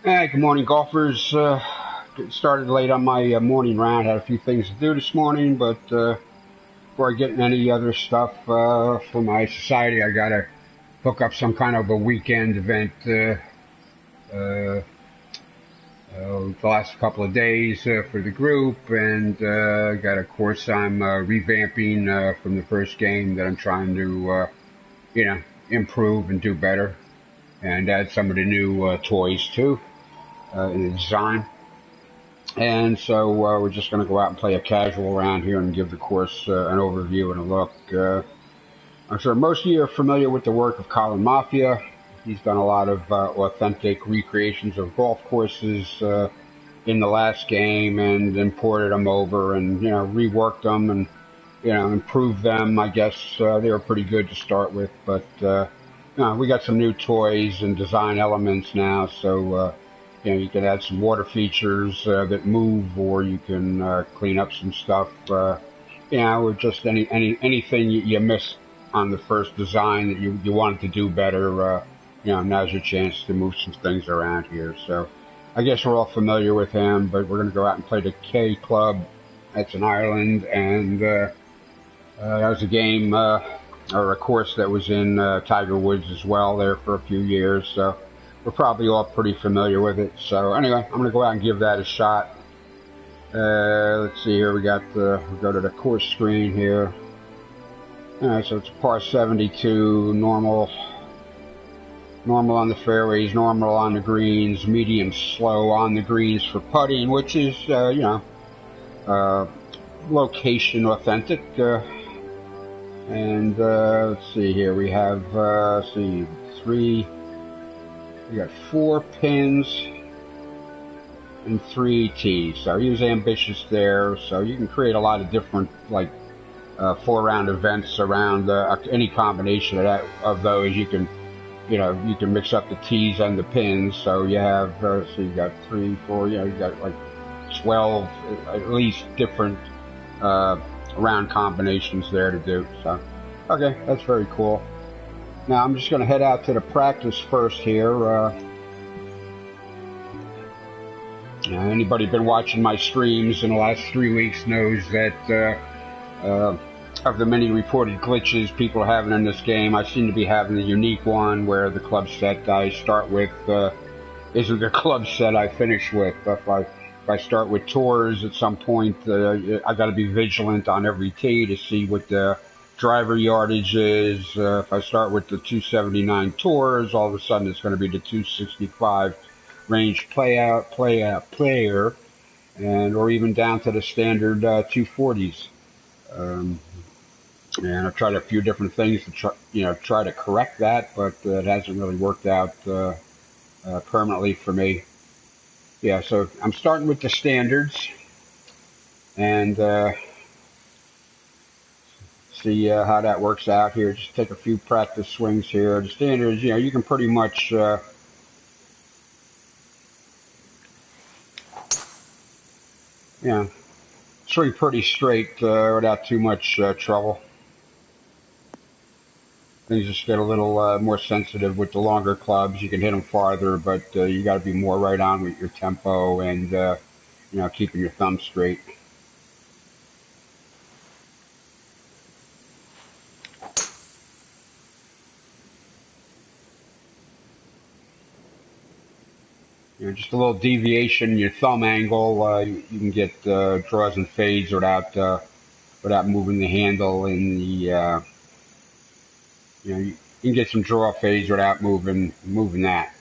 Hey, good morning, golfers. Getting started late on my morning round. Had a few things to do this morning, but before I get in any other stuff for my society, I gotta hook up some kind of a weekend event uh, the last couple of days for the group, and got a course I'm revamping from the first game that I'm trying to, you know, improve and do better, and add some of the new toys too in the design. And so we're just going to go out and play a casual round here and give the course an overview and a look. I'm sure most of you are familiar with the work of Colin Mafia. He's done a lot of authentic recreations of golf courses in the last game and imported them over and, reworked them and, improved them. I guess they were pretty good to start with, but we got some new toys and design elements now, so you can add some water features that move, or you can clean up some stuff, or just anything you missed on the first design that you wanted to do better. Now's your chance to move some things around here. So I guess we're all familiar with him, but we're going to go out and play the K Club. That's in Ireland, and that was a game or a course that was in Tiger Woods as well there for a few years. So we're probably all pretty familiar with it. So anyway, I'm going to go out and give that a shot. Let's see here. We'll go to the course screen here. All right, so it's a par 72, normal on the fairways, normal on the greens, medium slow on the greens for putting, which is, location authentic. And let's see here. We have, we got 4 pins and 3 tees. So he was ambitious there. So you can create a lot of different, 4-round events around any combination of those. You can mix up the tees and the pins. So you have, so you got 3, 4, you got like 12 at least different round combinations there to do. So, okay, that's very cool. Now I'm just going to head out to the practice first here. Anybody been watching my streams in the last 3 weeks knows that of the many reported glitches people are having in this game, I seem to be having the unique one where the club set I start with isn't the club set I finish with. If I start with tours at some point, I got to be vigilant on every tee to see what the driver yardage is. If I start with the 279 tours, all of a sudden it's going to be the 265 range player, and or even down to the standard 240s. And I've tried a few different things to try to correct that, but it hasn't really worked out permanently for me. Yeah, so I'm starting with the standards and see how that works out here. Just take a few practice swings here. The standards, you can pretty much swing pretty straight without too much trouble. Things just get a little more sensitive with the longer clubs. You can hit them farther, but you got to be more right on with your tempo and keeping your thumb straight. Just a little deviation in your thumb angle, you can get draws and fades without moving the handle in the. You can get some draw fades without moving that.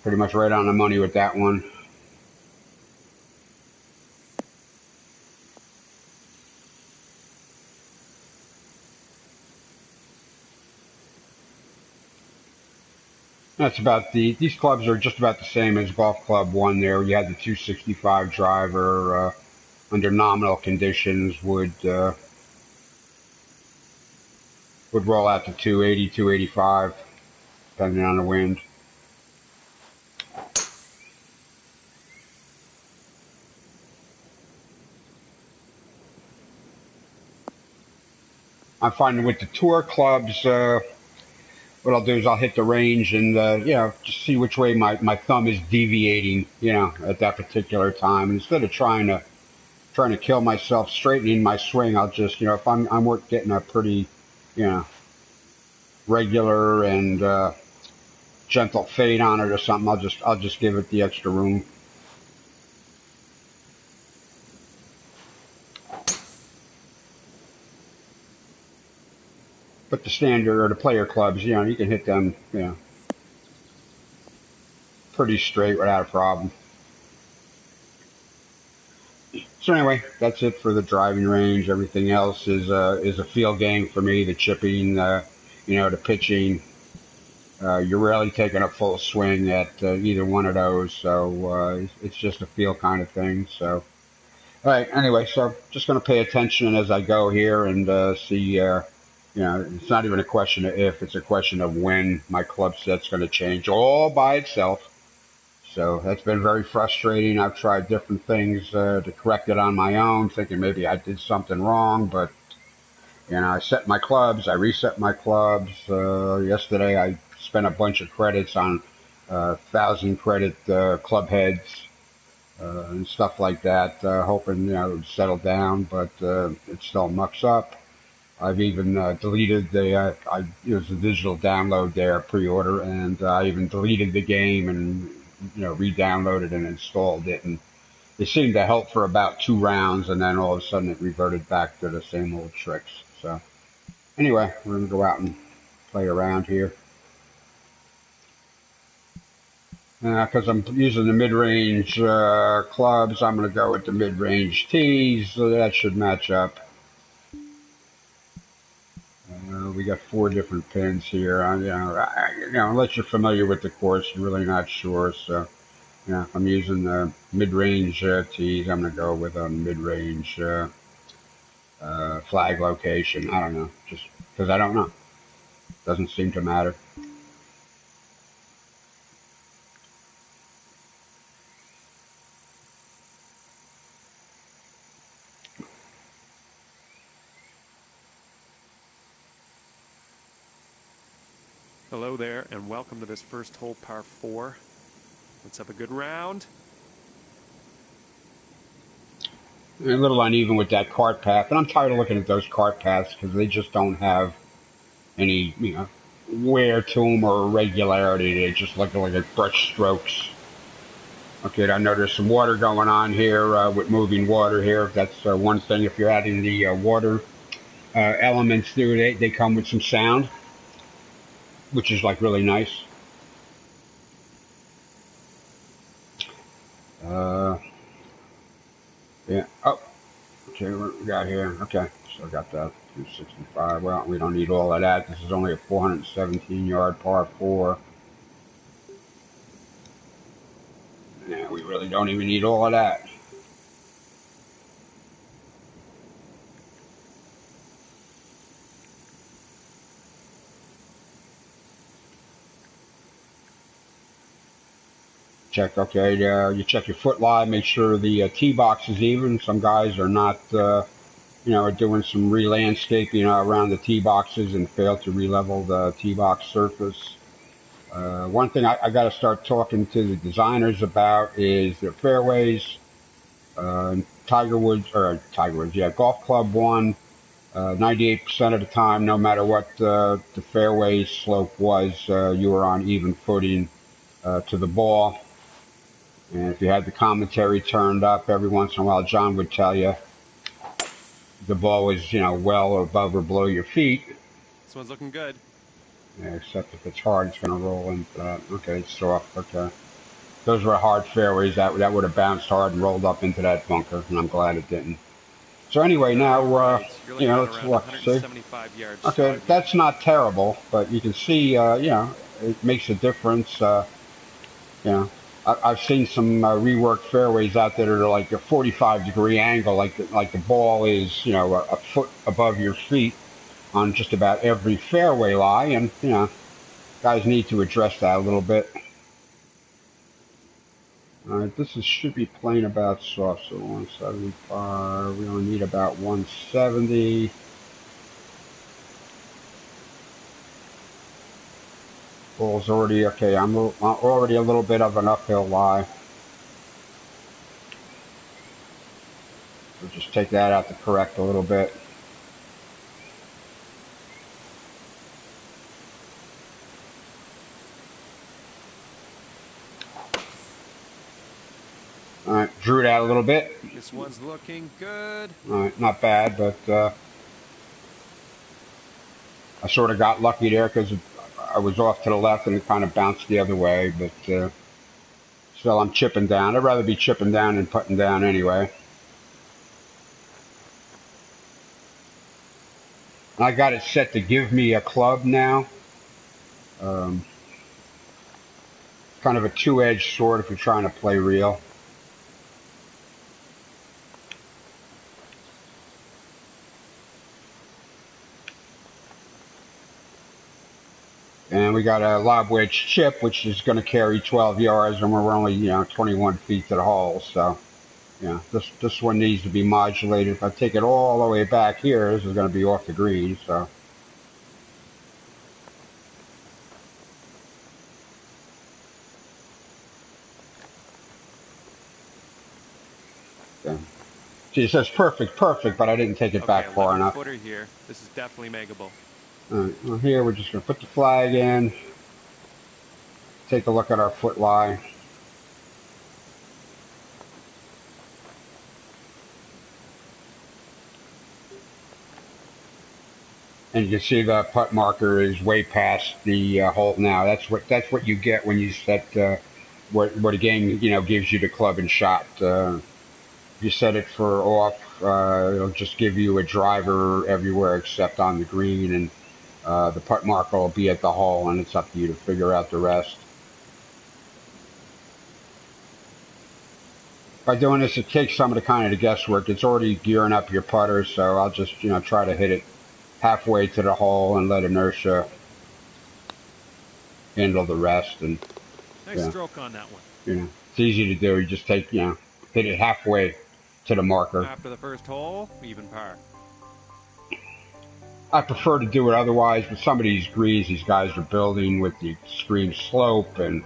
Pretty much right on the money with that one. That's about these clubs are just about the same as Golf Club 1 there. You had the 265 driver under nominal conditions would roll out to 280, 285, depending on the wind. I'm finding with the tour clubs, what I'll do is I'll hit the range and, you know, just see which way my thumb is deviating, you know, at that particular time. And instead of trying to kill myself straightening my swing, I'll just, you know, if I'm getting a pretty, you know, regular and gentle fade on it or something, I'll just give it the extra room. But the standard or the player clubs, you know, you can hit them, you know, pretty straight without a problem. So anyway, that's it for the driving range. Everything else is a field game for me. The chipping, you know, the pitching. You're rarely taking a full swing at either one of those, so it's just a feel kind of thing. So, all right. Anyway, so just going to pay attention as I go here and see. You know, it's not even a question of if; it's a question of when my club set's going to change all by itself. So that's been very frustrating. I've tried different things to correct it on my own, thinking maybe I did something wrong. But, you know, I set my clubs, I reset my clubs. Yesterday I spent a bunch of credits on 1,000 credit club heads and stuff like that, hoping, you know, it would settle down, but it still mucks up. I've even deleted it was a digital download there, pre-order, and I even deleted the game and, you know, re-downloaded and installed it, and it seemed to help for about 2 rounds, and then all of a sudden it reverted back to the same old tricks. So anyway, we're gonna go out and play around here. Because I'm using the mid-range clubs, I'm gonna go with the mid-range tees, so that should match up. We got 4 different pins here. You know, unless you're familiar with the course, you're really not sure. So, you know, if I'm using the mid-range tees, I'm going to go with a mid-range flag location. I don't know, just because I don't know. Doesn't seem to matter. Hello there, and welcome to this first hole, par 4. Let's have a good round. A little uneven with that cart path, and I'm tired of looking at those cart paths because they just don't have any, you know, wear to them or regularity. They just look like brush strokes. Okay, I know there's some water going on here with moving water here. That's one thing. If you're adding the water elements through, they come with some sound, which is like really nice. Yeah. Oh, okay. What we got here? Okay, so I got that 265. Well, we don't need all of that. This is only a 417-yard par 4. Yeah, we really don't even need all of that. Check, okay, you check your foot lie, make sure the tee box is even. Some guys are not, you know, are doing some re-landscaping around the tee boxes and fail to re-level the tee box surface. One thing I got to start talking to the designers about is their fairways. Tiger Woods, yeah, Golf Club 1, 98% of the time, no matter what the fairway slope was, you were on even footing to the ball. And if you had the commentary turned up, every once in a while, John would tell you the ball was, you know, well above or below your feet. This one's looking good. Yeah, except if it's hard, it's going to roll into that. Okay, it's soft. Okay. Those were hard fairways. That would have bounced hard and rolled up into that bunker, and I'm glad it didn't. So anyway, now, you know, let's look. See? Okay, that's not terrible, but you can see, you know, it makes a difference. You know, I've seen some reworked fairways out there that are like a 45-degree angle, like the ball is, you know, a foot above your feet on just about every fairway lie, and, you know, guys need to address that a little bit. All right, this should be playing about soft, so 175. We only need about 170. Ball's already okay. I'm already a little bit of an uphill lie. We'll just take that out to correct a little bit. All right, drew it out a little bit. This one's looking good. All right, not bad, but I sort of got lucky there because I was off to the left and it kind of bounced the other way. But still, I'm chipping down. I'd rather be chipping down than putting down anyway. I got it set to give me a club now. Kind of a two-edged sword if you're trying to play real. And we got a lob wedge chip, which is going to carry 12 yards, and we're only 21 feet to the hole. So, this one needs to be modulated. If I take it all the way back here, this is going to be off the green. So. See, it says perfect, but I didn't take it back far enough. Footer here. This is definitely makeable. All right, well, here we're just going to put the flag in. Take a look at our foot lie. And you can see the putt marker is way past the hole now. That's what you get when you set what a game gives you the club and shot. If you set it for off, it'll just give you a driver everywhere except on the green, and the putt marker will be at the hole, and it's up to you to figure out the rest. By doing this, it takes some of the kind of the guesswork. It's already gearing up your putter, so I'll just try to hit it halfway to the hole and let inertia handle the rest. And nice stroke on that one. It's easy to do. You just take hit it halfway to the marker. After the first hole, even par. I prefer to do it otherwise, but some of these greens these guys are building with the extreme slope, and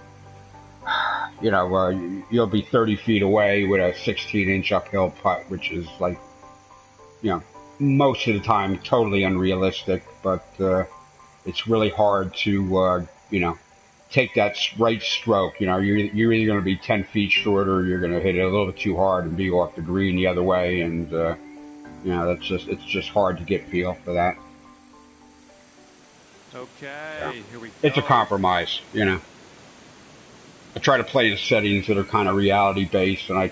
you'll be 30 feet away with a 16-inch uphill putt, which is like, most of the time totally unrealistic, but it's really hard to, take that right stroke. You're either going to be 10 feet short, or you're going to hit it a little bit too hard and be off the green the other way, and, it's just hard to get feel for that. Okay, here we go. It's a compromise, I try to play the settings that are kind of reality-based, and I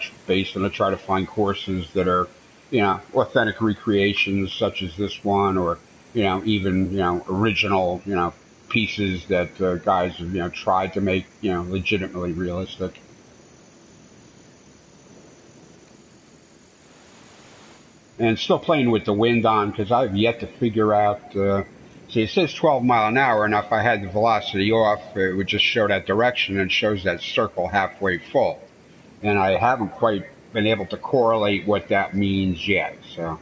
try to find courses that are, authentic recreations such as this one, or, even, original, pieces that guys have, tried to make, legitimately realistic. And still playing with the wind on, because I've yet to figure out, see, it says 12 mile an hour, and if I had the velocity off, it would just show that direction, and shows that circle halfway full. And I haven't quite been able to correlate what that means yet, so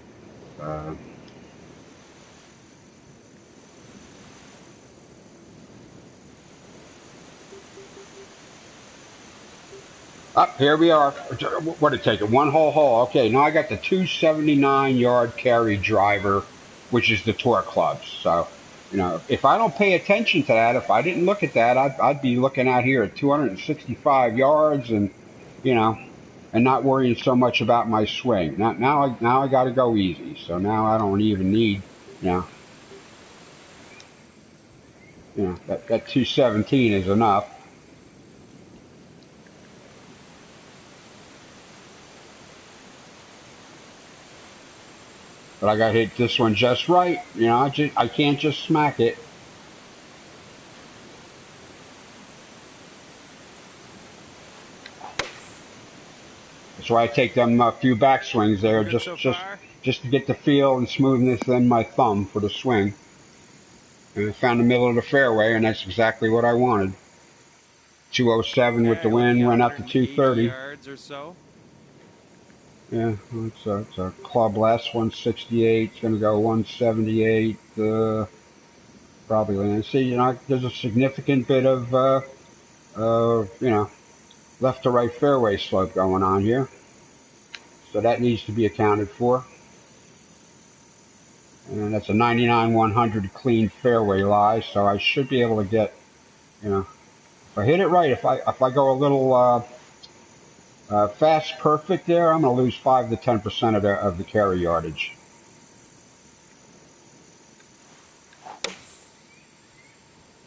up here we are. What did it take? One whole hole. Okay, now I got the 279-yard carry driver, which is the tour clubs. So, if I don't pay attention to that, if I didn't look at that, I'd be looking out here at 265 yards, and and not worrying so much about my swing. Now I got to go easy. So now I don't even need, that 217 is enough. But I got to hit this one just right. I can't just smack it. That's why I take them a few backswings there, just to get the feel and smoothness in my thumb for the swing. And I found the middle of the fairway, and that's exactly what I wanted. 207 with the wind, went up to 230. Yards or so. Yeah, it's a club less, 168. It's going to go 178. probably land. See, there's a significant bit of, left to right fairway slope going on here. So that needs to be accounted for. And that's a 99-100 clean fairway lie, so I should be able to get, if I hit it right, if I go a little fast perfect there, I'm going to lose 5 to 10% of the carry yardage.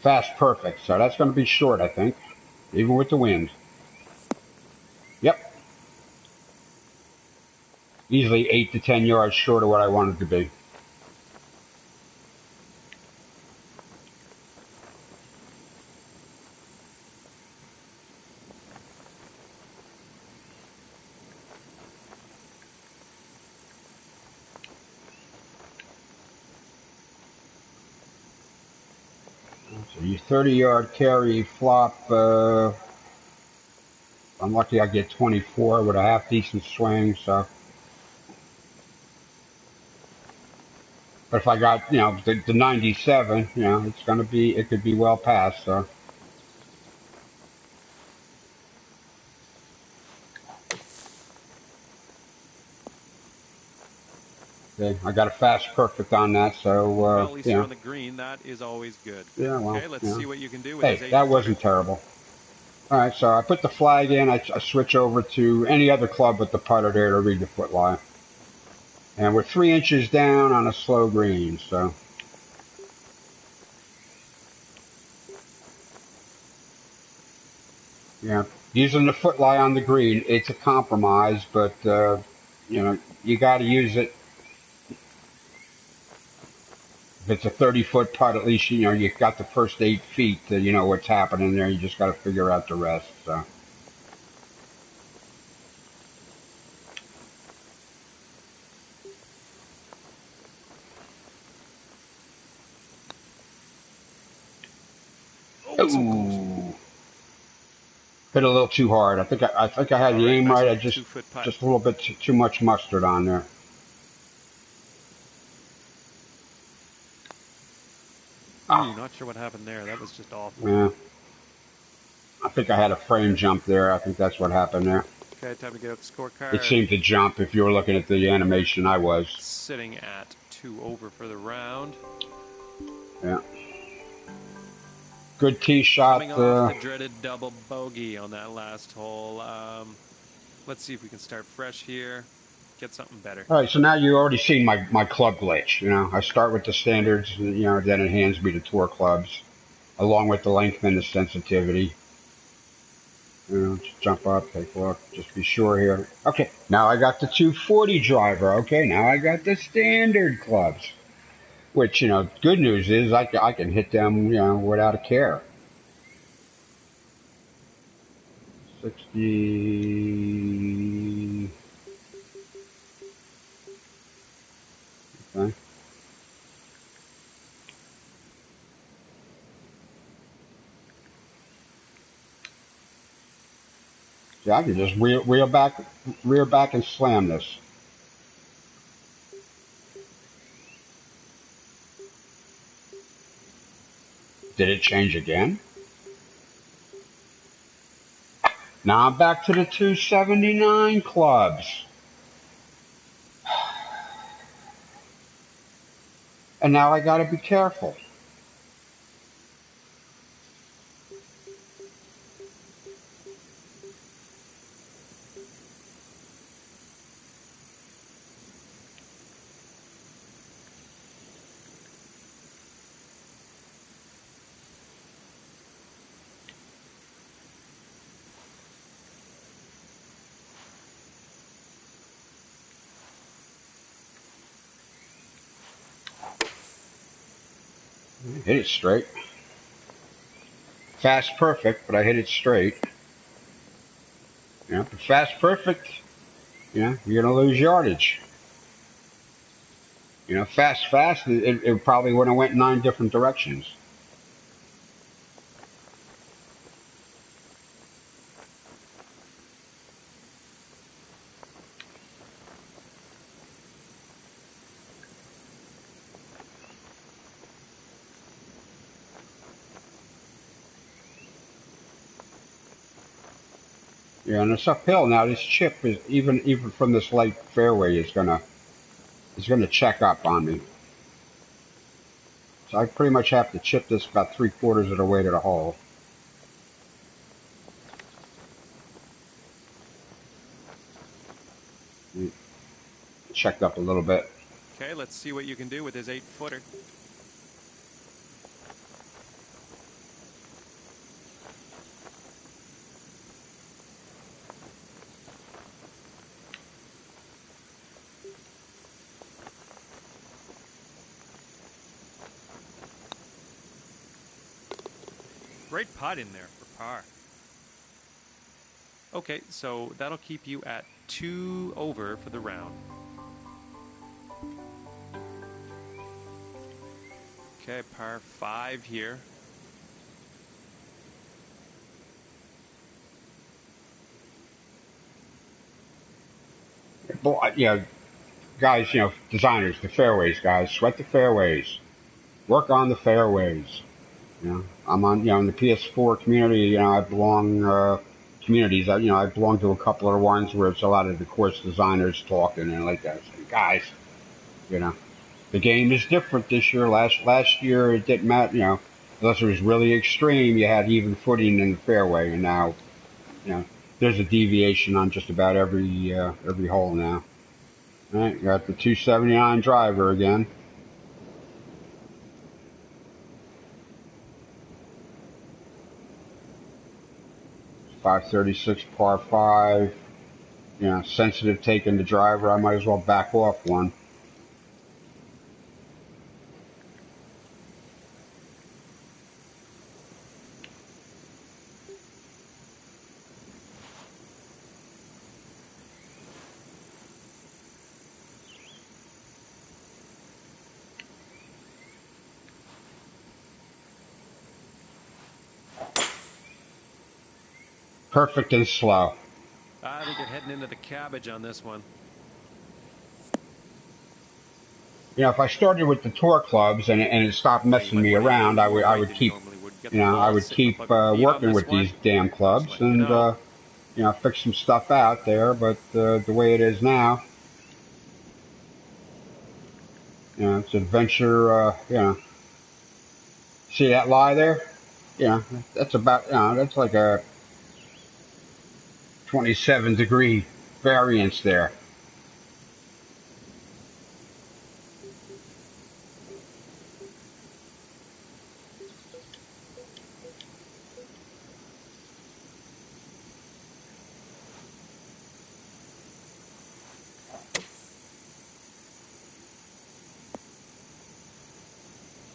Fast perfect, so that's going to be short, I think, even with the wind. Yep. Easily 8 to 10 yards short of what I wanted to be. So your 30-yard carry flop, I'm lucky I get 24 with a half decent swing, so. But if I got, the 97, it could be well past, so. Okay, I got a fast perfect on that, so, Well, at least you're on the green. That is always good. Yeah, well, okay, let's see what you can do with hey, this 8-footer. that wasn't terrible. All right, so I put the flag in. I switch over to any other club with the putter there to read the foot lie. And we're 3 inches down on a slow green, so. Yeah, using the foot lie on the green, it's a compromise, but, you got to use it. If it's a 30-foot putt, at least, you've got the first 8 feet to, what's happening there. You just got to figure out the rest, so. Ooh. Hit a little too hard. I think I had the aim right. I just a little bit too much mustard on there. Not sure what happened there. That was just awful. Yeah. I think I had a frame jump there. I think that's what happened there. Okay, time to get out the scorecard. It seemed to jump if you were looking at the animation I was. Sitting at 2 over for the round. Yeah. Good tee shot. Coming off the dreaded double bogey on that last hole. Let's see if we can start fresh here. Get something better. All right, so now you've already seen my club glitch. I start with the standards, then it hands me the tour clubs, along with the length and the sensitivity. Just jump up, take a look, just be sure here. Okay, now I got the 240 driver. Okay, now I got the standard clubs, which, good news is I can hit them, without a care. 60. Okay. Yeah, I can just rear back and slam this. Did it change again? Now I'm back to the 279 clubs. And now I gotta be careful. Hit it straight. Fast perfect, but I hit it straight. But fast perfect, you're gonna lose yardage. Fast, it probably would have went 9 different directions. Yeah, and it's uphill now. This chip is even from this light fairway is gonna check up on me. So I pretty much have to chip this about 3/4 of the way to the hole. Checked up a little bit. Okay, let's see what you can do with his 8-footer. Great putt in there for par. Okay, so that'll keep you at 2 over for the round. Okay, par 5 here. But, guys, designers, the fairways, guys, sweat the fairways, work on the fairways. I'm on, in the PS4 community. I belong communities. I belong to a couple of ones where it's a lot of the course designers talking and like that. So, guys, you know, the game is different this year. Last year it didn't matter. Unless it was really extreme, you had even footing in the fairway, and now, there's a deviation on just about every hole now. All right, got the 279 driver again. .536 par 5. Sensitive taking the driver. I might as well back off one. Perfect and slow. I think you're heading into the cabbage on this one. If I started with the tour clubs and it stopped Okay, you messing might me want to aim a around, little I more would I right would than you keep normally would. Get the I ball would sitting keep above your feet on working this with one. these damn Just clubs letting you and know. fix some stuff out there. But the way it is now, it's adventure. See that lie there? That's about that's like a 27-degree variance there.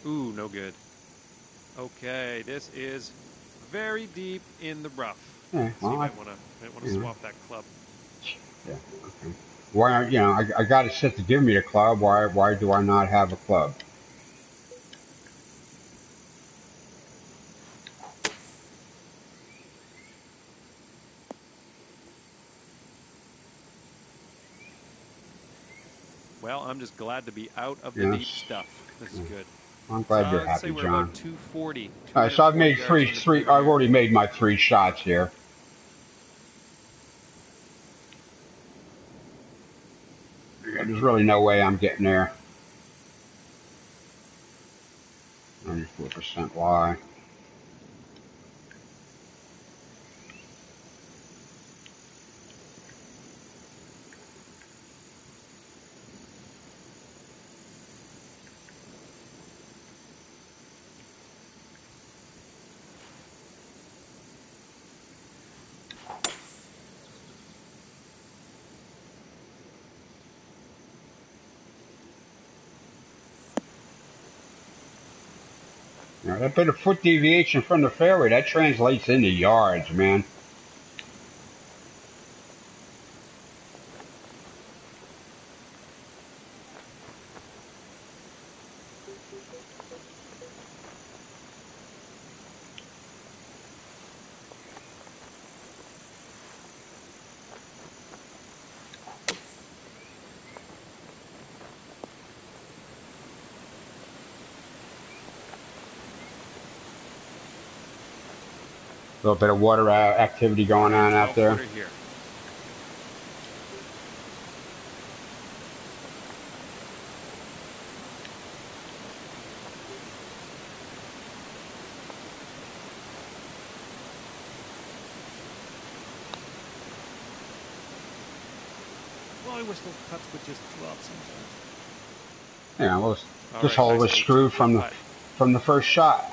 Ooh, no good. Okay, this is very deep in the rough. Yeah, So you well, might want to swap that club. yeah, okay. Why aren't I got it set to give me a club. Why do I not have a club? Well, I'm just glad to be out of the deep Yes. stuff. This is Yeah. good. I'm So glad you're let's say happy, we're John. about 240, All right, so I've 240 made yards three. into the green I've here. already made my 3 shots here. Yeah, there's really no way I'm getting there. 94% lie. That bit of foot deviation from the fairway, that translates into yards, man. little bit of water activity going on out 12 there. footer here. Well, I wish those putts would just drop sometimes. Yeah, well, All this right, hole nice was 18 screwed feet putt. from the first shot.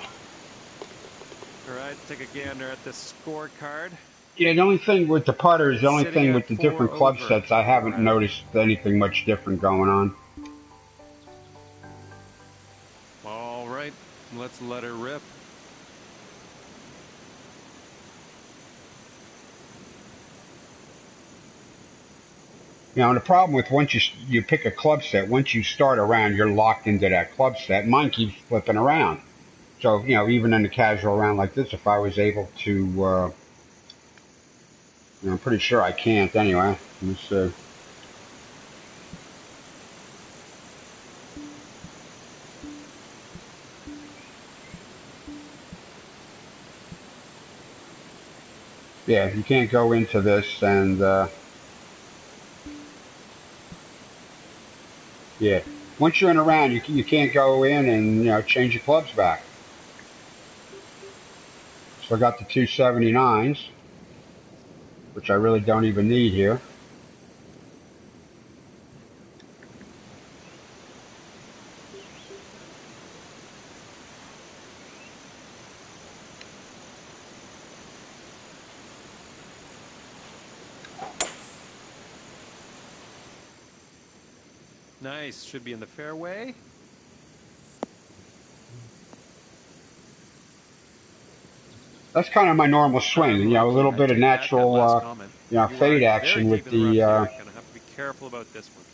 All right, take a gander at the scorecard. Yeah, the only thing with the putters, the only Sitting thing at with the 4 different club over sets, I for the haven't round. noticed anything much different going on. All right, let's let her rip. You know, and the problem with once you pick a club set, once you start around, you're locked into that club set. Mine keeps flipping around. So, you know, even in a casual round like this, if I was able to, you know, I'm pretty sure I can't anyway. Let me see. Yeah, you can't go into this and, yeah. Once you're in a round, you can't go in and, you know, change your clubs back. So I got the 279s, which I really don't even need here. Nice, should be in the fairway. That's kind of my normal swing, you know, a little Unlucky, I bit of take back that natural, last comment. you know, You are fade very action with deep in the rough the, here. Gonna have to be careful about this one.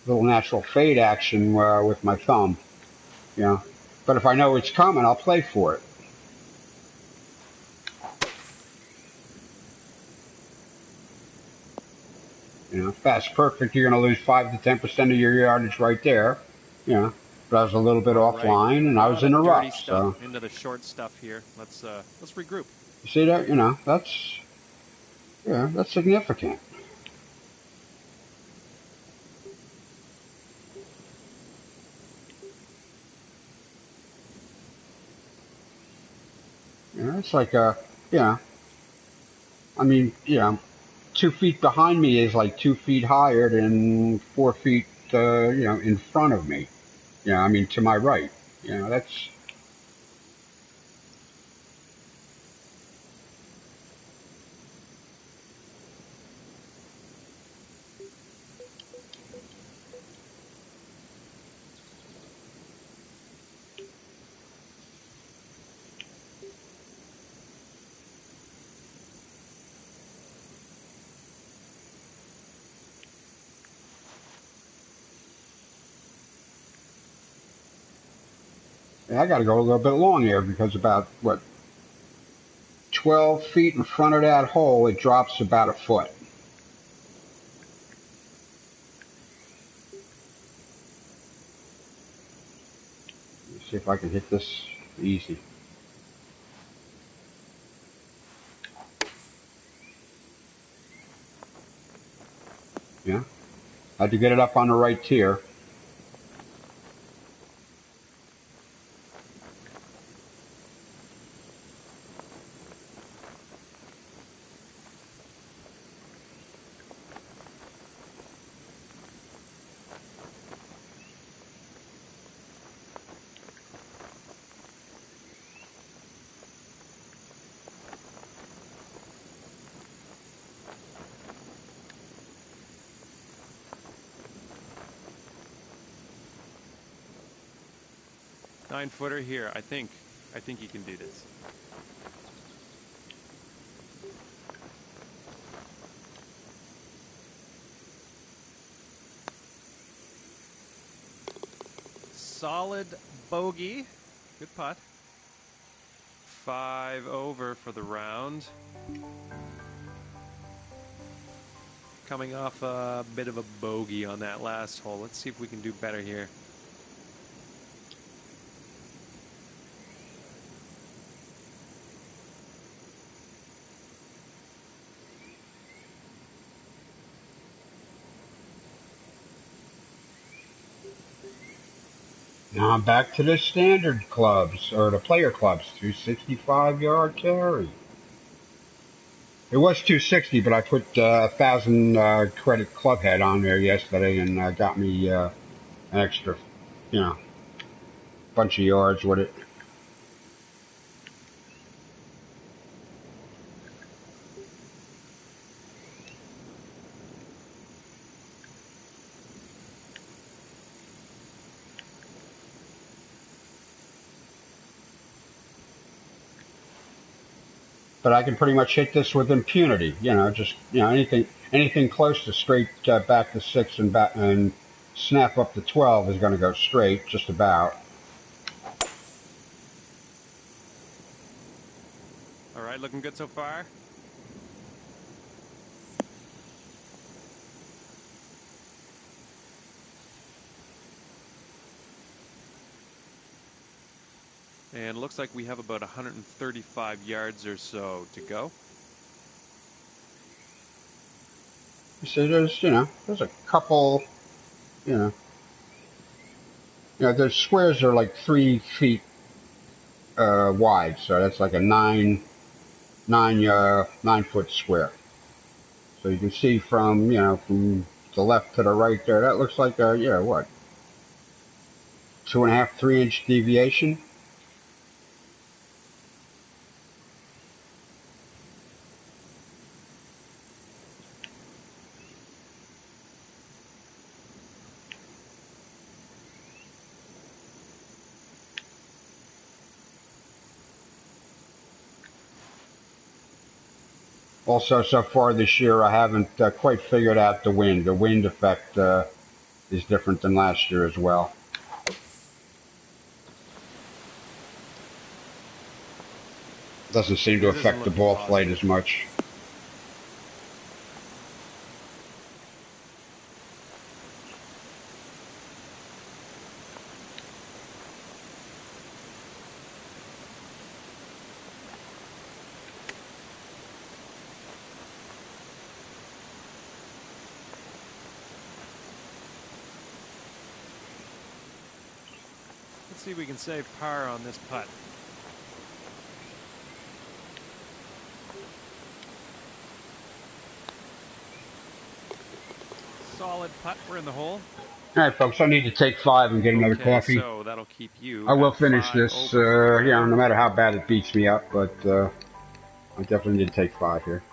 little natural fade action with my thumb, you know. But if I know it's coming, I'll play for it. You know, if that's perfect, you're going to lose 5 to 10% of your yardage right there. You know, but I was a little bit All right, offline and a I was lot in of the dirty rough. stuff So into the short stuff here. Let's regroup. you see that? You know, that's significant. You know, it's like you know, I mean, you know, 2 feet behind me is like 2 feet higher than 4 feet, you know, in front of me. You know, I mean, to my right. You know, that's I got to go a little bit long here because about what 12 feet in front of that hole, it drops about a foot. Let's see if I can hit this easy. Yeah, had to get it up on the right tier. Nine footer here. I think you can do this. Solid bogey. Good putt. 5 over for the round. Coming off a bit of a bogey on that last hole. Let's see if we can do better here. Now I'm back to the standard clubs, or the player clubs, 265-yard carry. It was 260, but I put 1,000 credit club head on there yesterday and got me an extra, bunch of yards with it. But I can pretty much hit this with impunity. Just anything close to straight back to 6 and snap up to 12 is going to go straight, just about. All right, looking good so far. And it looks like we have about 135 yards or so to go. So there's a couple, the squares are like 3 feet wide, so that's like a 9 foot square. So you can see from the left to the right there, that looks like what, 2.5, 3 inch deviation. Also, so far this year, I haven't quite figured out the wind. The wind effect is different than last year as well. Doesn't seem to This isn't affect the looking ball flight as positive. much. Let's see if we can save par on this putt. Solid putt. We're in the hole. All right, folks, I need to take 5 and get another Okay, coffee. so that'll keep you I will at finish 5 this, over for the round. no matter how bad it beats me up, but I definitely need to take 5 here.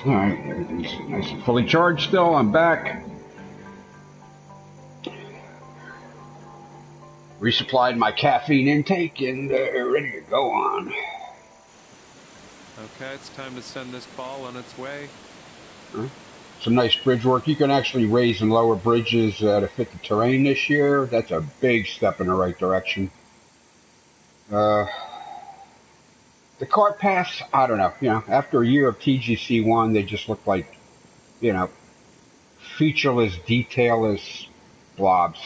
All right, everything's nice and fully charged still. I'm back. Resupplied my caffeine intake and ready to go on. Okay, it's time to send this ball on its way. Some nice bridge work. You can actually raise and lower bridges to fit the terrain this year. That's a big step in the right direction. The cart paths, I don't know. After a year of TGC1, they just look like, you know, featureless, detailless blobs.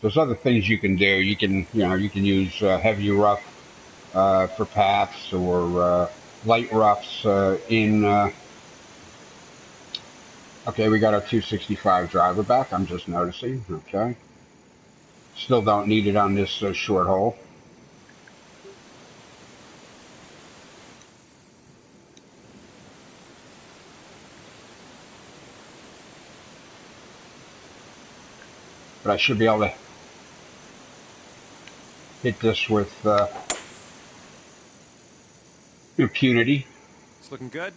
There's other things you can do. You can use heavy rough for paths or light roughs in. Okay, we got our 265 driver back. I'm just noticing. Okay, still don't need it on this short hole. But I should be able to hit this with impunity. It's looking good.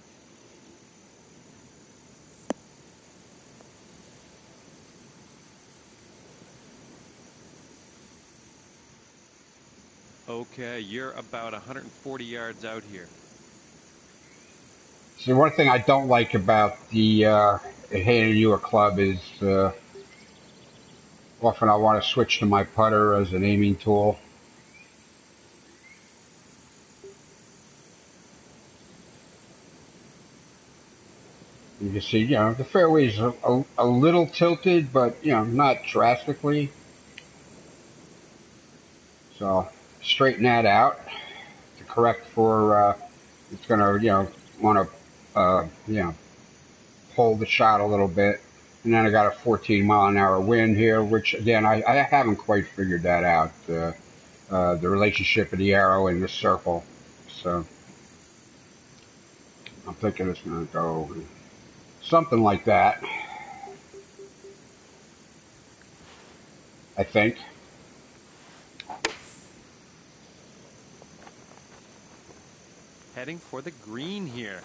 Okay, you're about 140 yards out here. So one thing I don't like about the handing you a club is often I want to switch to my putter as an aiming tool. You can see, the fairway is a little tilted, but, not drastically. So straighten that out to correct for, it's going to, want to, hold the shot a little bit. And then I got a 14-mile-an-hour wind here, which, again, I haven't quite figured that out, the relationship of the arrow and the circle. So I'm thinking it's going to go something like that, I think. Heading for the green here.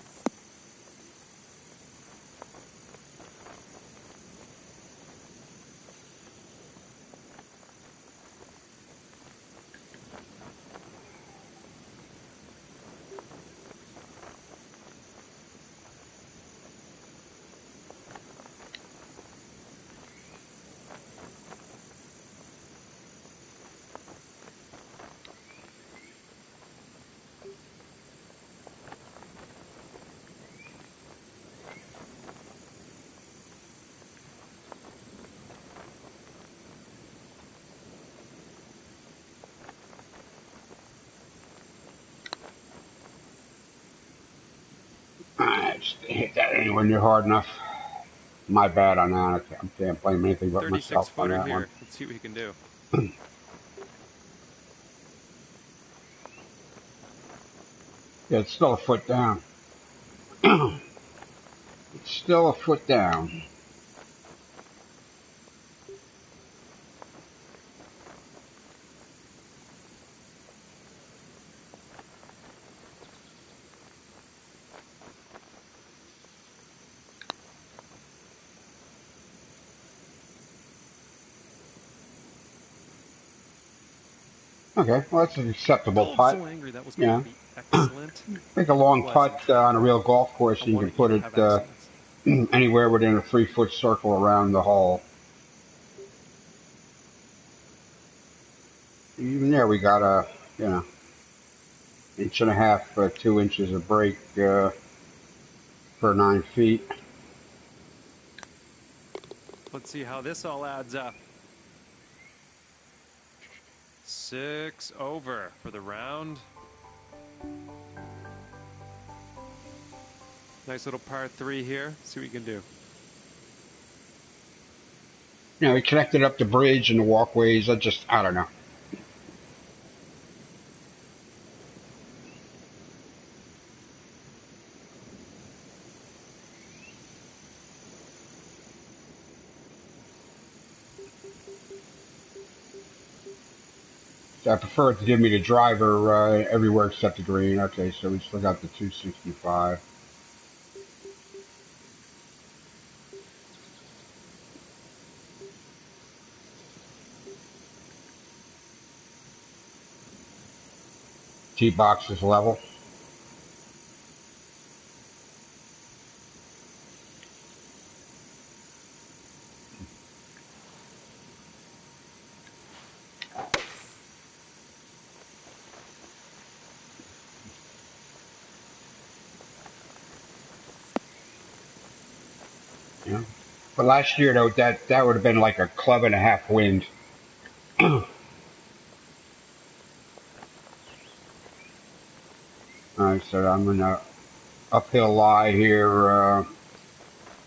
I just hit that anywhere near hard enough. My bad on that. I can't blame anything but 36 myself on footer that here. one. Let's see what he can do. Yeah, it's still a foot down. It's still a foot down. Okay, well, that's an acceptable Oh, I'm putt. so angry. That was going Yeah, to be excellent. I think a long putt on a real golf course, I you can wanted you put to it have excellence. anywhere within a 3-foot circle around the hole. Even there, we got a, 1.5 to 2 inches of break per 9 feet. Let's see how this all adds up. 6 over for the round. Nice little par 3 here. See what you can do. We connected up the bridge and the walkways. I don't know. I prefer it to give me the driver everywhere except the green. Okay, so we still got the 265. tee box is level. Yeah. But last year though, that would have been like a club and a half wind. All right, so I'm gonna uphill lie here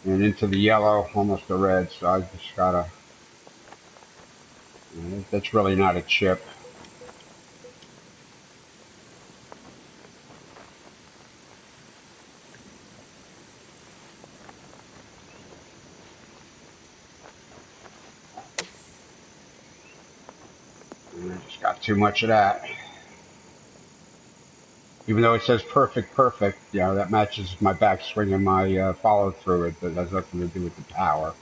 and into the yellow, almost the red. So I just gotta. That's really not a chip. And I just got too much of that. Even though it says perfect, perfect, you know, that matches my backswing and my follow through. It has nothing to do with the power.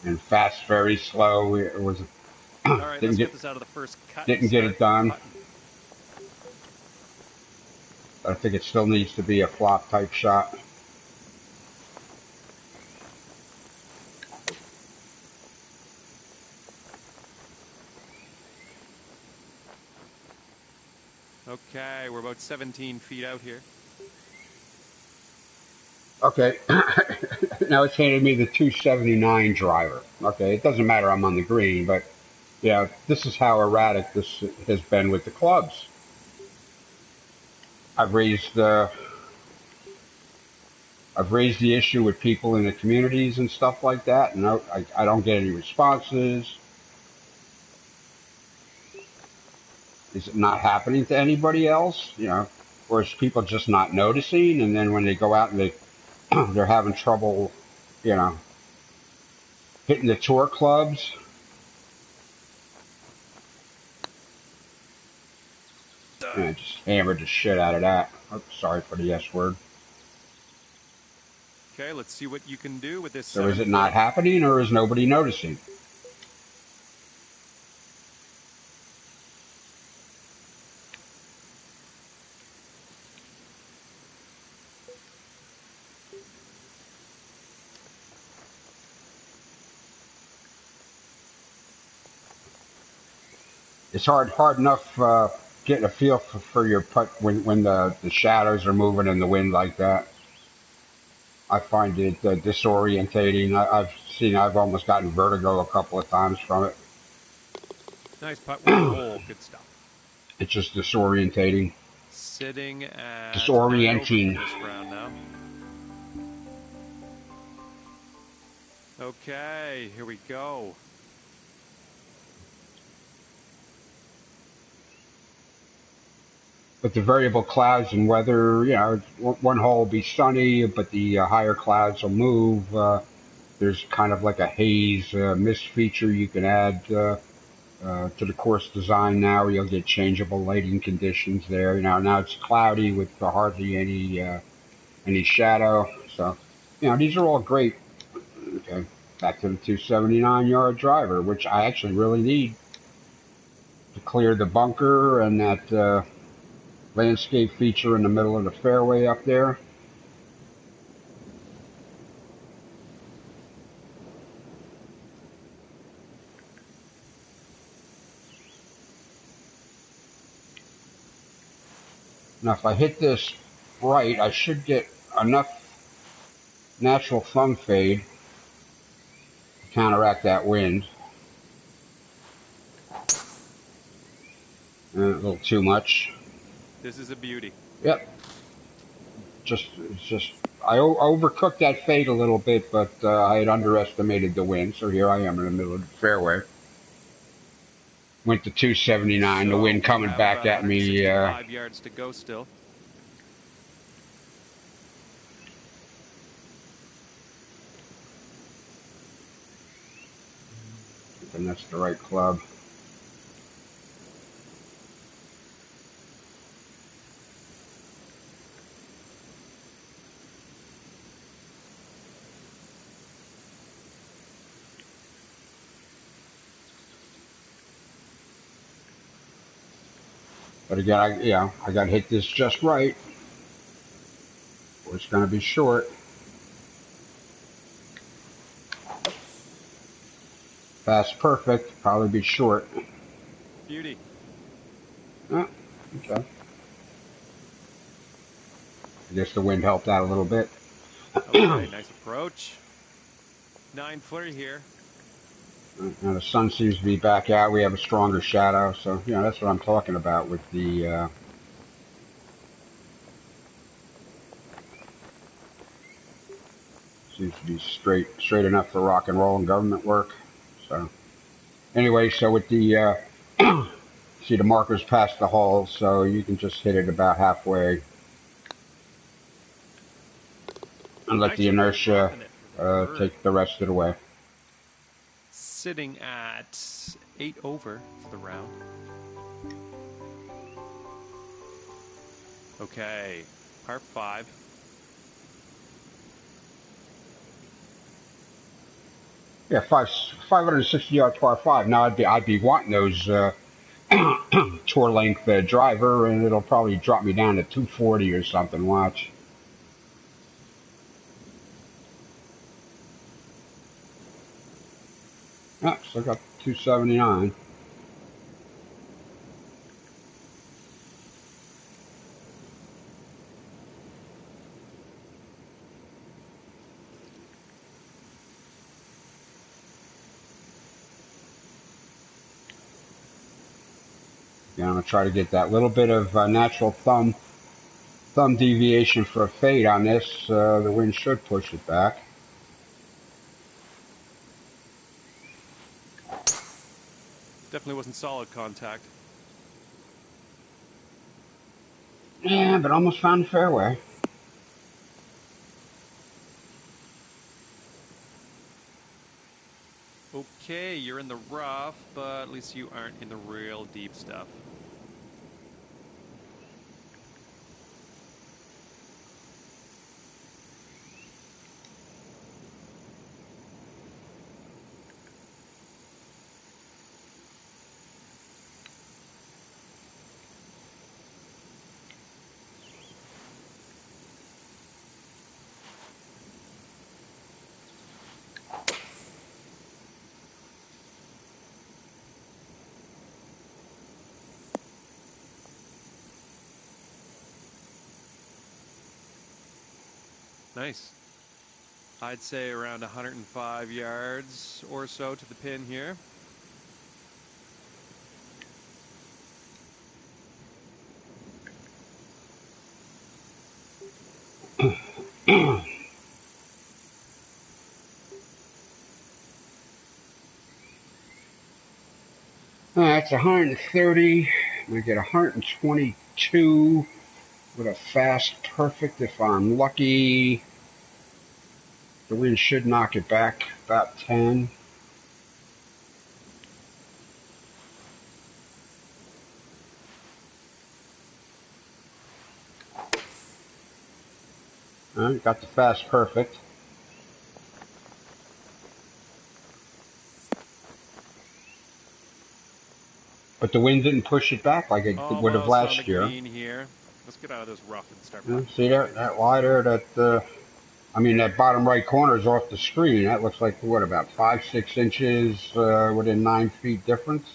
And fast, very slow. It was All right, let's get this out of the first cut. didn't get it done. I think it still needs to be a flop type shot. Okay, we're about 17 feet out here. Okay, now it's handed me the 279 driver. Okay, it doesn't matter I'm on the green, but yeah, this is how erratic this has been with the clubs. I've raised the issue with people in the communities and stuff like that, and I don't get any responses. Is it not happening to anybody else? You know, or is people just not noticing? And then when they go out and they're having trouble, you know, hitting the tour clubs. And I just hammered the shit out of that. Oh, sorry for the S word. Okay, let's see what you can do with this. So is it not happening, or is nobody noticing? It's hard enough getting a feel for your putt when the shadows are moving in the wind like that. I find it disorientating. I've almost gotten vertigo a couple of times from it. Nice putt with the hole. Good stuff. It's just disorientating. Sitting at disorienting. this round now. Okay, here we go. But the variable clouds and weather, you know, one hole will be sunny, but the higher clouds will move. There's kind of like a haze mist feature you can add to the course design now. You'll get changeable lighting conditions there. You know, now it's cloudy with hardly any shadow. So, you know, these are all great. Okay, back to the 279-yard driver, which I actually really need to clear the bunker and that landscape feature in the middle of the fairway up there. Now, if I hit this right, I should get enough natural thumb fade to counteract that wind. A little too much. This is a beauty. Yep. I overcooked that fade a little bit, but I had underestimated the wind, so here I am in the middle of the fairway. Went to 279, the wind coming back at me. 5 yards to go still. And that's the right club. But again, I got to hit this just right, or it's going to be short. Fast perfect, probably be short. Beauty. Oh, okay. I guess the wind helped out a little bit. Okay, nice approach. 9-footer here. Now the sun seems to be back out. We have a stronger shadow, so that's what I'm talking about with the. Seems to be straight enough for rock and roll and government work. So anyway, so with the see the markers past the hull, so you can just hit it about halfway and let the Actually, inertia dropping it for the bird. take the rest of the way. Sitting at 8 over for the round. Okay, par 5. Yeah, 560 yards par 5. Now I'd be wanting those tour length driver, and it'll probably drop me down to 240 or something. Watch. Oh, still got 279. Yeah, I'm gonna try to get that little bit of natural thumb deviation for a fade on this. The wind should push it back. Definitely wasn't solid contact. Yeah, but almost found the fairway. Okay, you're in the rough, but at least you aren't in the real deep stuff. Nice. I'd say around 105 yards or so to the pin here. That's 130. I'm gonna get 122 with a fast perfect if I'm lucky. The wind should knock it back about 10. All right, got the fast perfect. But the wind didn't push it back like it would have Almost on the last year. green here. Let's get out of this rough and start putting. See that lie there? That bottom right corner is off the screen. That looks like what, about 5-6 inches within 9 feet difference.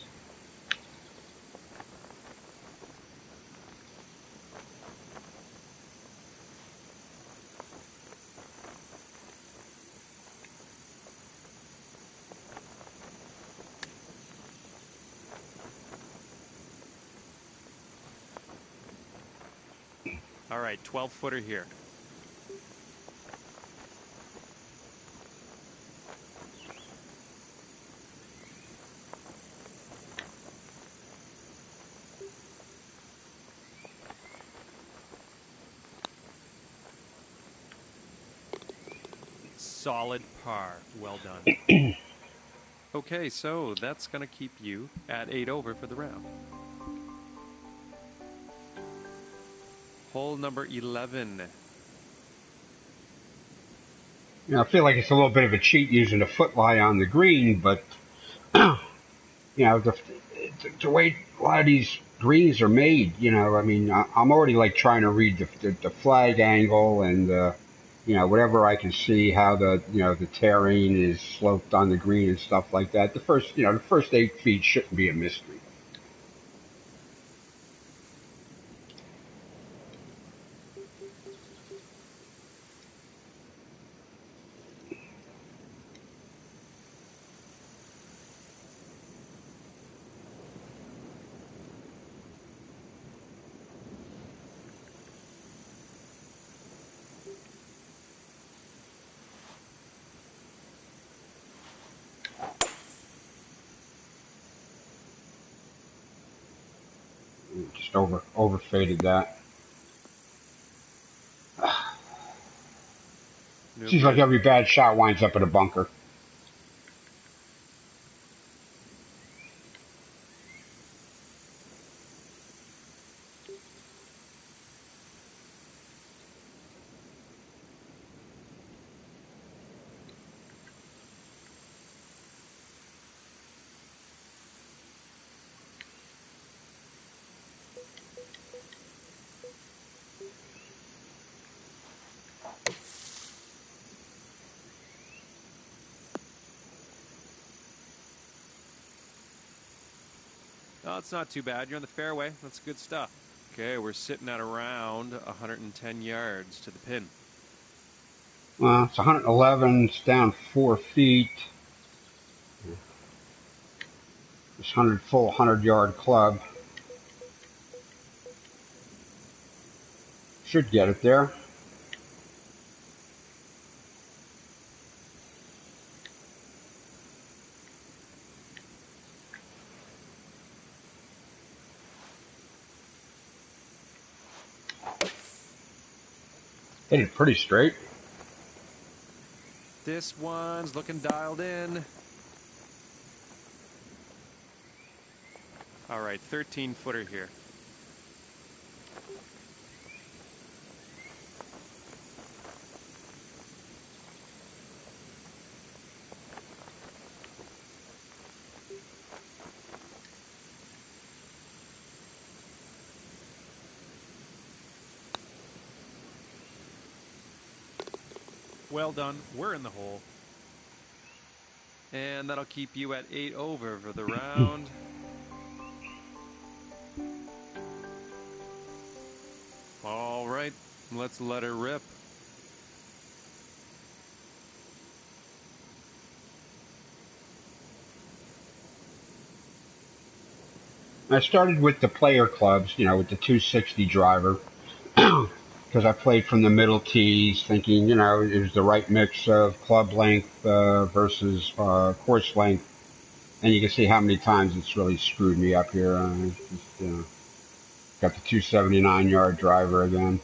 All right, 12-footer here. Solid par. Well done. Okay, so that's going to keep you at 8 over for the round. Hole number 11. I feel like it's a little bit of a cheat using the foot lie on the green, but to the way a lot of these greens are made, you know, I mean, I'm already like trying to read the flag angle and, you know, whatever I can see how the, you know, the terrain is sloped on the green and stuff like that. The first, you know, the first 8 feet shouldn't be a mystery. Just over faded that. No Seems like good. every bad shot winds up in a bunker. Oh, it's not too bad. You're on the fairway. That's good stuff. Okay, we're sitting at around 110 yards to the pin. Well, it's 111. It's down 4 feet. This 100-yard club should get it there. Hit it pretty straight. This one's looking dialed in. All right, 13-footer here. Well done. We're in the hole. And that'll keep you at 8 over for the round. All right, let's let her rip. I started with the player clubs, you know, with the 260 driver, because I played from the middle tees, thinking, you know, it was the right mix of club length versus course length. And you can see how many times it's really screwed me up here. Just, you know, got the 279-yard driver again.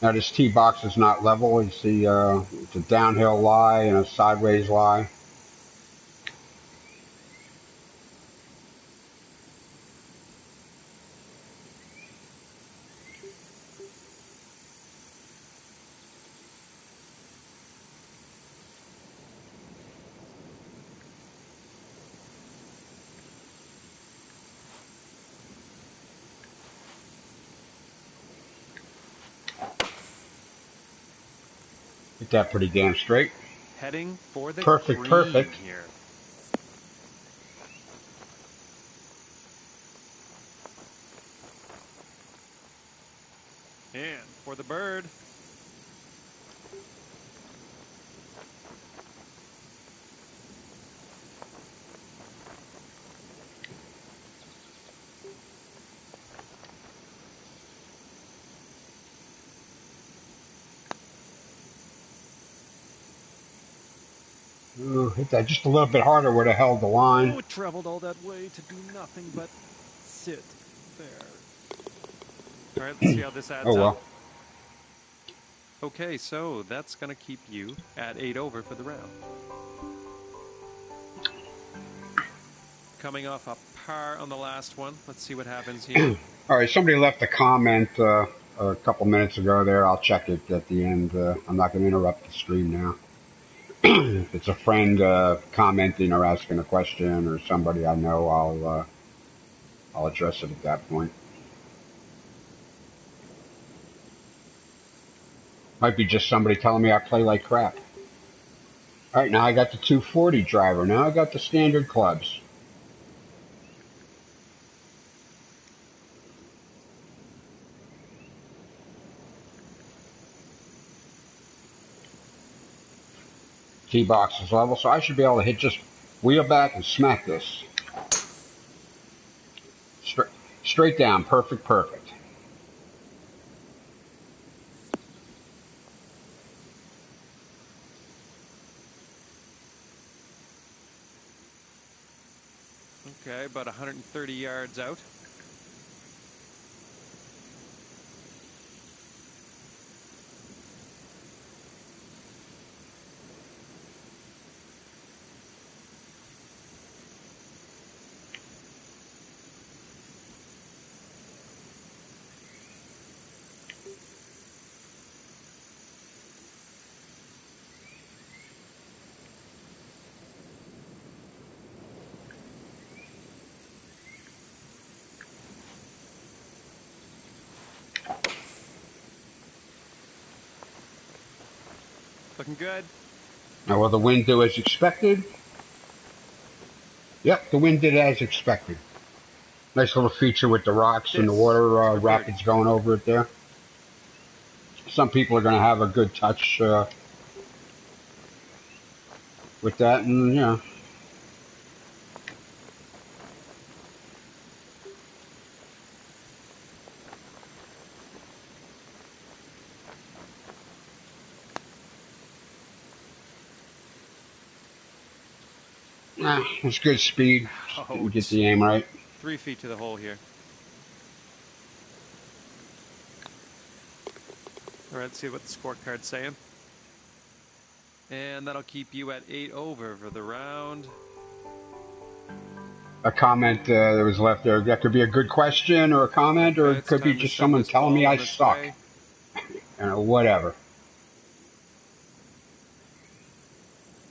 Now this tee box is not level. You see it's a downhill lie and a sideways lie. Hit that pretty damn straight. Heading for the Perfect, green perfect. here. And for the bird. Ooh, hit that just a little bit harder would have held the line. Oh, it traveled all that way to do nothing but sit there. All right, let's see how this adds Oh up. well. Okay, so that's going to keep you at 8 over for the round. Coming off a par on the last one. Let's see what happens here. All right, somebody left a comment. a couple minutes ago there. I'll check it at the end. I'm not going to interrupt the stream now. If it's a friend commenting or asking a question or somebody I know, I'll address it at that point. Might be just somebody telling me I play like crap. All right, now I got the 240 driver. Now I got the standard clubs. T-box is level, so I should be able to hit just wheel back and smack this. Straight down, perfect, perfect. Okay, about 130 yards out. Looking good. Now, will the wind do as expected? Yep, the wind did as expected. Nice little feature with the rocks and the This water is for birdie. rapids going over it there. Some people are going to have a good touch with that, and yeah. It's good speed. We get Out. the aim right. 3 feet to the hole here. All right, let's see what the scorecard's saying. And that'll keep you at 8 over for the round. A comment that was left there. That could be a good question or a comment, or Okay, it it's could be time to just send someone this telling me ball I on its suck. way. Whatever.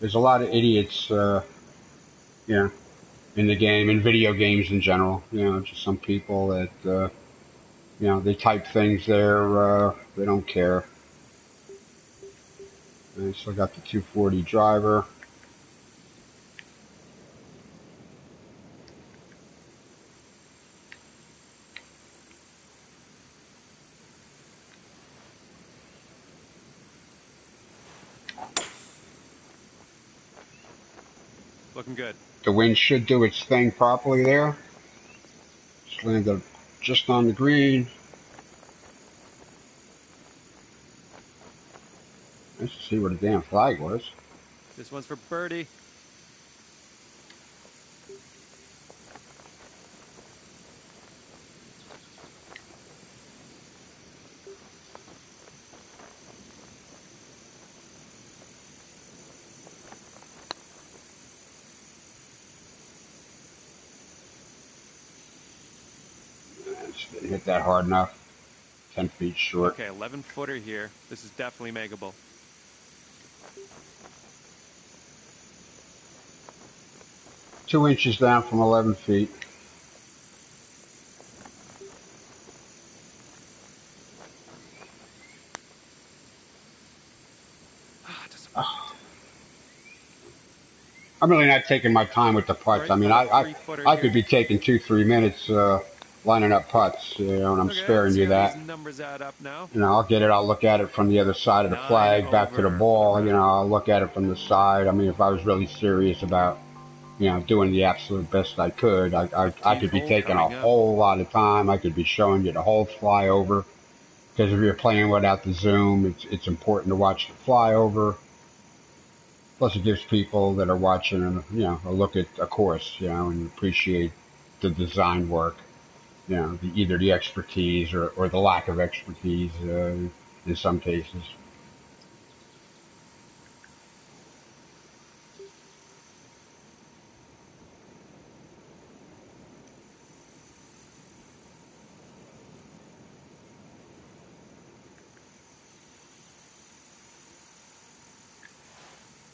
There's a lot of idiots, in the game, in video games in general. Just some people that, they type things there. They don't care. I still got the 240 driver. Looking good. The wind should do its thing properly there. Just landed just on the green. Let's see where the damn flag was. This one's for birdie. Just didn't hit that hard enough. 10 feet short. Okay, 11-footer here. This is definitely makeable. Two inches down from 11 feet. I'm really not taking my time with the putts. Right, I mean, about a 3-footer I here. could be taking 2-3 minutes lining up putts, and I'm Okay, let's sparing see you how these that. numbers add up now. I'll get it. I'll look at it from the other side of the 9 flag, back to the over for the ball. round. I'll look at it from the side. I mean, if I was really serious about, doing the absolute best I could, I 15th could be hole taking a coming up. whole lot of time. I could be showing you the whole flyover. Because if you're playing without the zoom, it's important to watch the flyover. Plus, it gives people that are watching, a look at a course, and appreciate the design work. Either the expertise or the lack of expertise in some cases.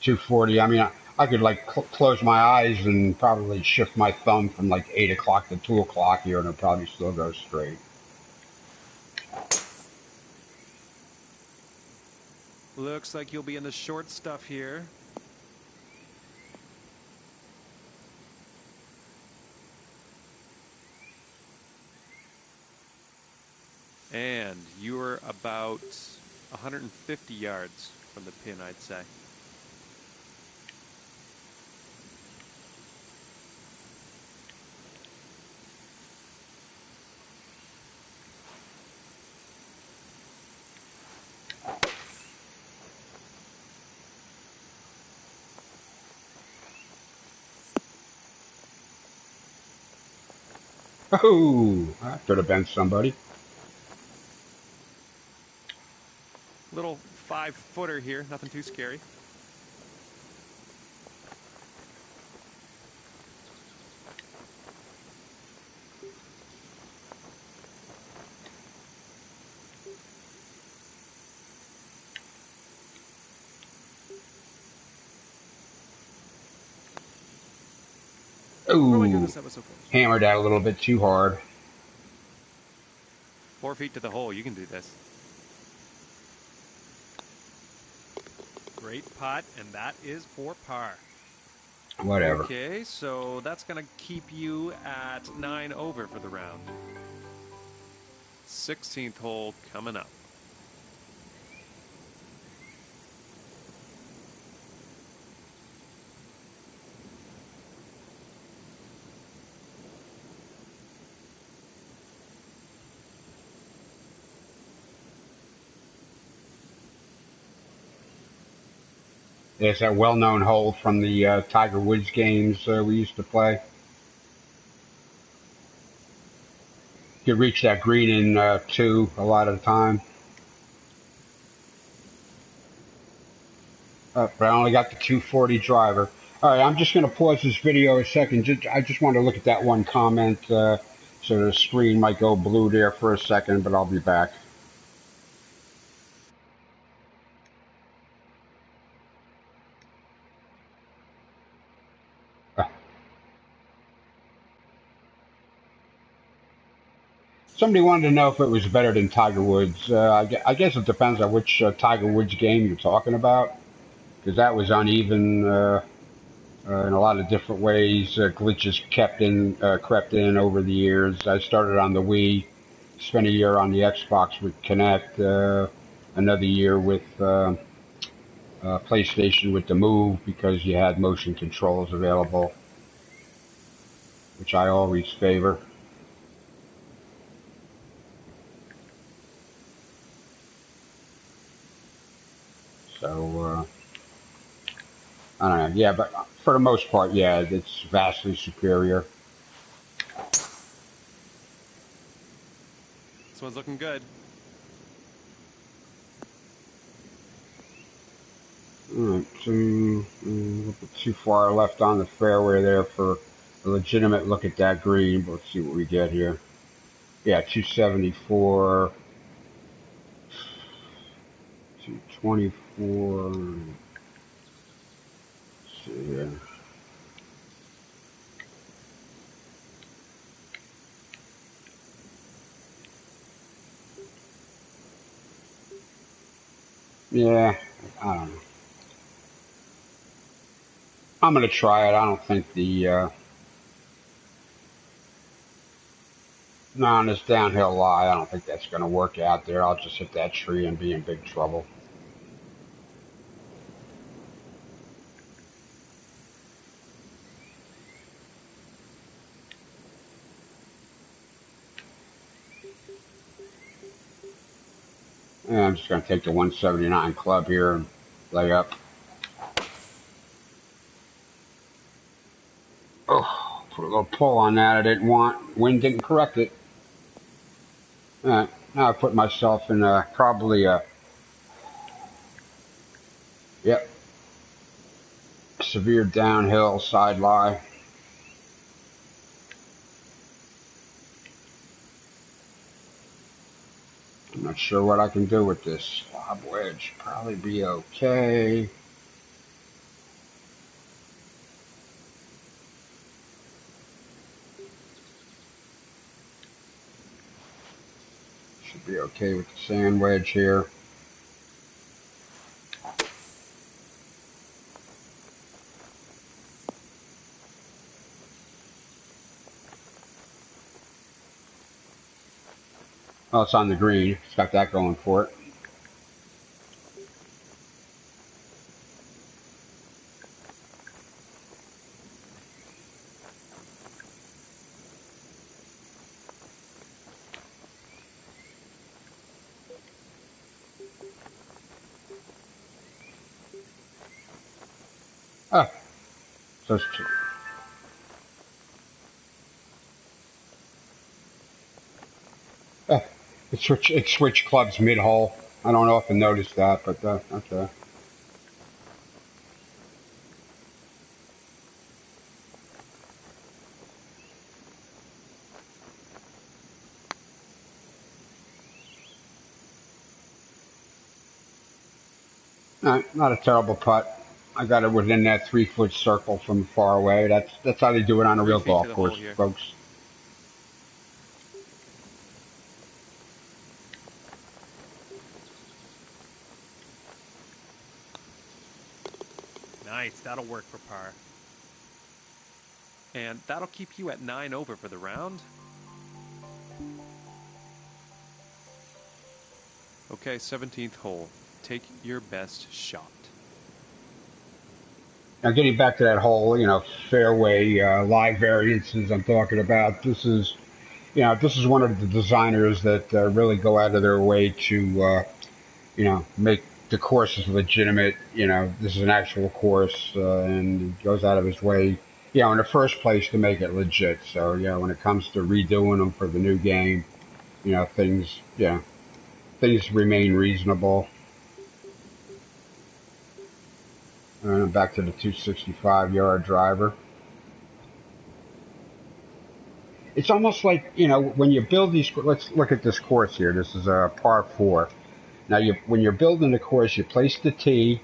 240. I mean, I could like close my eyes and probably shift my thumb from like 8 o'clock to 2 o'clock here, and it'll probably still go straight. Looks like you'll be in the short stuff here. And you're about 150 yards from the pin, I'd say. Oh, that could have been somebody. Little 5-footer here, nothing too scary. Oh my Oh, goodness, that was so close. hammered that a little bit too hard. 4 feet to the hole, you can do this. Great putt, and that is for par. Whatever. Okay, so that's going to keep you at 9 over for the round. 16th hole coming up. There's that well-known hole from the Tiger Woods games we used to play. You could reach that green in 2 a lot of the time. But I only got the 240 driver. All right, I'm just going to pause this video a second. I just want to look at that one comment, so the screen might go blue there for a second, but I'll be back. Somebody wanted to know if it was better than Tiger Woods. I guess it depends on which Tiger Woods game you're talking about, because that was uneven in a lot of different ways. Glitches crept in over the years. I started on the Wii, spent a year on the Xbox with Kinect, another year with PlayStation with the Move because you had motion controls available, which I always favor. So, I don't know. Yeah, but for the most part, yeah, it's vastly superior. This one's looking good. Alright, too far left on the fairway there for a legitimate look at that green. But let's see what we get here. Yeah, 274, 224. Let's see here. Yeah, I don't know. I'm gonna try it. I don't think on this downhill lie, I don't think that's gonna work out there. I'll just hit that tree and be in big trouble. Yeah, I'm just gonna take the 179 club here and lay up. Oh, put a little pull on that I didn't want. Wind didn't correct it. Now I put myself in probably a, yep, severe downhill side lie. I'm not sure what I can do with this lob wedge. Probably be okay. Be okay with the sand wedge here. Oh, it's on the green. It's got that going for it. Oh, so it's oh, it switched clubs mid-hole. I don't know if I noticed that, but okay. Not a terrible putt. I got it within that 3-foot circle from far away. That's how they do it on a 3 real feet to golf the hole course, here. folks. Nice, that'll work for par. And that'll keep you at 9 over for the round. Okay, 17th hole. Take your best shot. Now, getting back to that whole, fairway lie variances I'm talking about. This is one of the designers that really go out of their way to, make the courses legitimate. This is an actual course, and he goes out of his way, in the first place to make it legit. So, when it comes to redoing them for the new game, things remain reasonable. And back to the 265-yard driver. It's almost like, when you build these. Let's look at this course here. This is a par 4. Now, when you're building the course, you place the tee,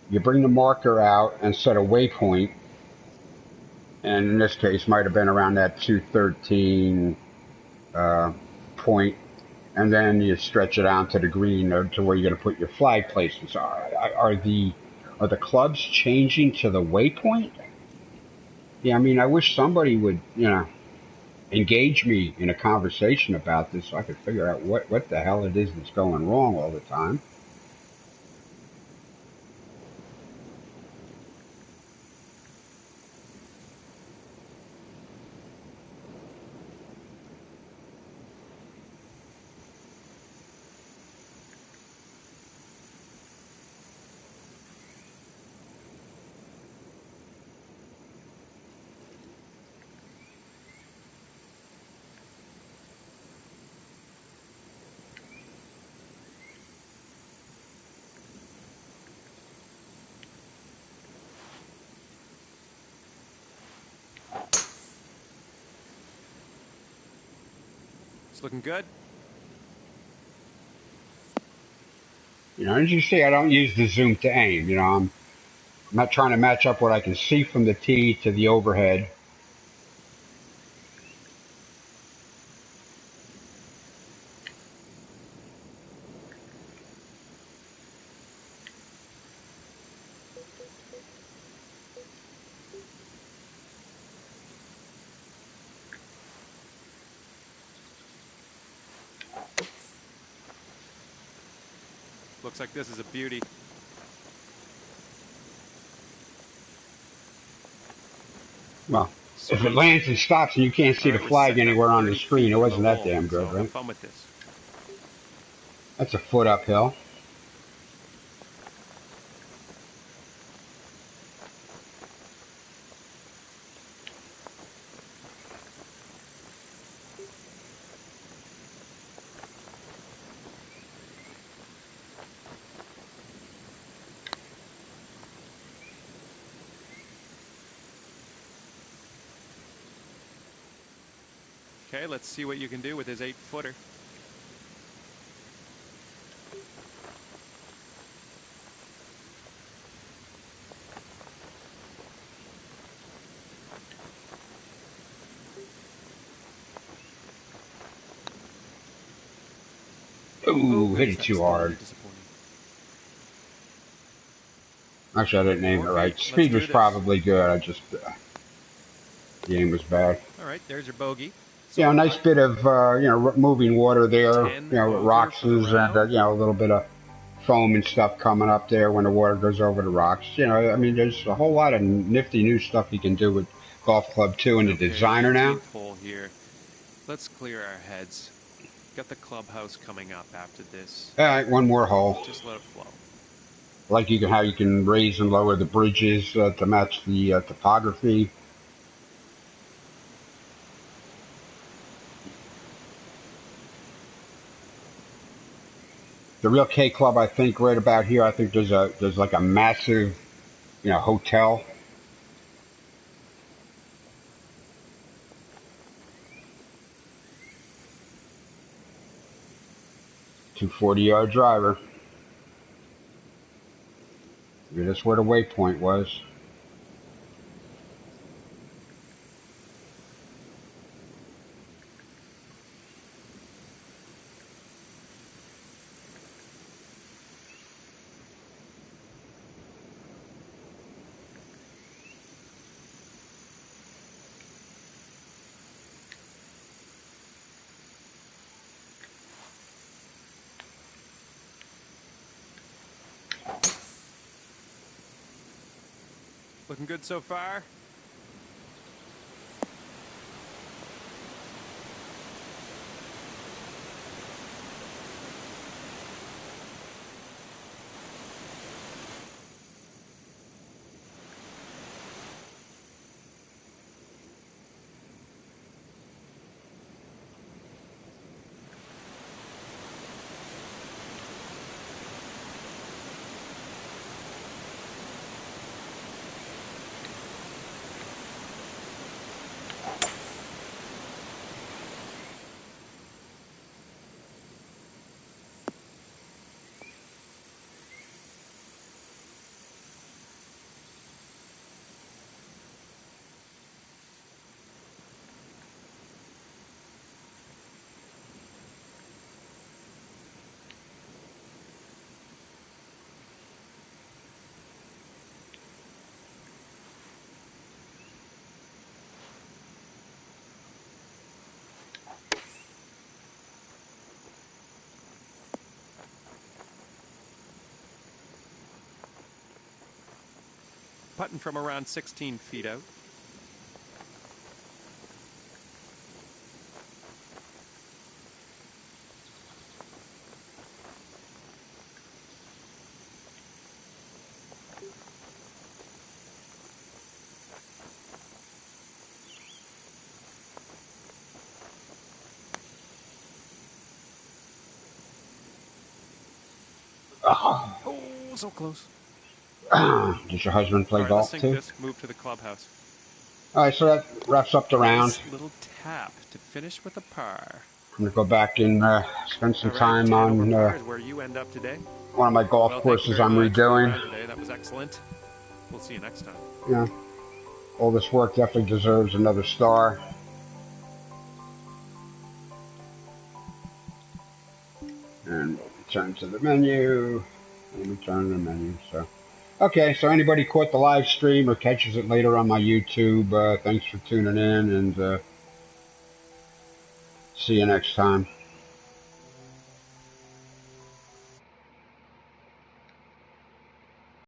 you bring the marker out and set a waypoint. And in this case, might have been around that 213 point. And then you stretch it out to the green or to where you're going to put your flag placements. Are the clubs changing to the waypoint? Yeah, I mean, I wish somebody would, engage me in a conversation about this so I could figure out what the hell it is that's going wrong all the time. It's looking good. As you see, I don't use the zoom to aim. I'm not trying to match up what I can see from the tee to the overhead. Looks like this is a beauty. Well, if it Sweet. lands and stops and you can't see All the right, we're flag setting up anywhere on the 30 screen, feet it from the wasn't that hole, damn so good, have right? fun with this. That's a foot uphill. Okay, let's see what you can do with his 8-footer. Ooh, hit Oops, it that too was totally hard. disappointing. Actually, I didn't aim it More right. feet. Let's Speed was do this. probably good. I just the aim was bad. All right, there's your bogey. You know, a Solo nice putt. bit of moving water there. 10 You know, with over rocks for the and round. a little bit of foam and stuff coming up there when the water goes over the rocks. You know, I mean, there's a whole lot of nifty new stuff you can do with Golf Club 2 and the Okay, designer now. 18th hole here. Let's clear our heads. Got the clubhouse coming up after this. All right, one more hole. Just let it flow. Like how you can raise and lower the bridges to match the topography. The real K Club, I think, right about here. I think there's like a massive, hotel. .240-yard driver. Maybe that's where the waypoint was. Looking good so far. Putting from around 16 feet out. Oh, so close. Does your husband play All right, let's golf sink too? this. Move to the clubhouse. All right, so that wraps up the round. Nice little tap to finish with a par. I'm gonna go back and spend some All right, time 10 over on par is where you end up today. one of my golf Well, thank you courses very I'm much for the redoing. round today. That was excellent. We'll see you next time. Yeah, all this work definitely deserves another star. And we'll return to the menu. And return to the menu. So, okay. So anybody caught the live stream or catches it later on my YouTube, thanks for tuning in, and see you next time.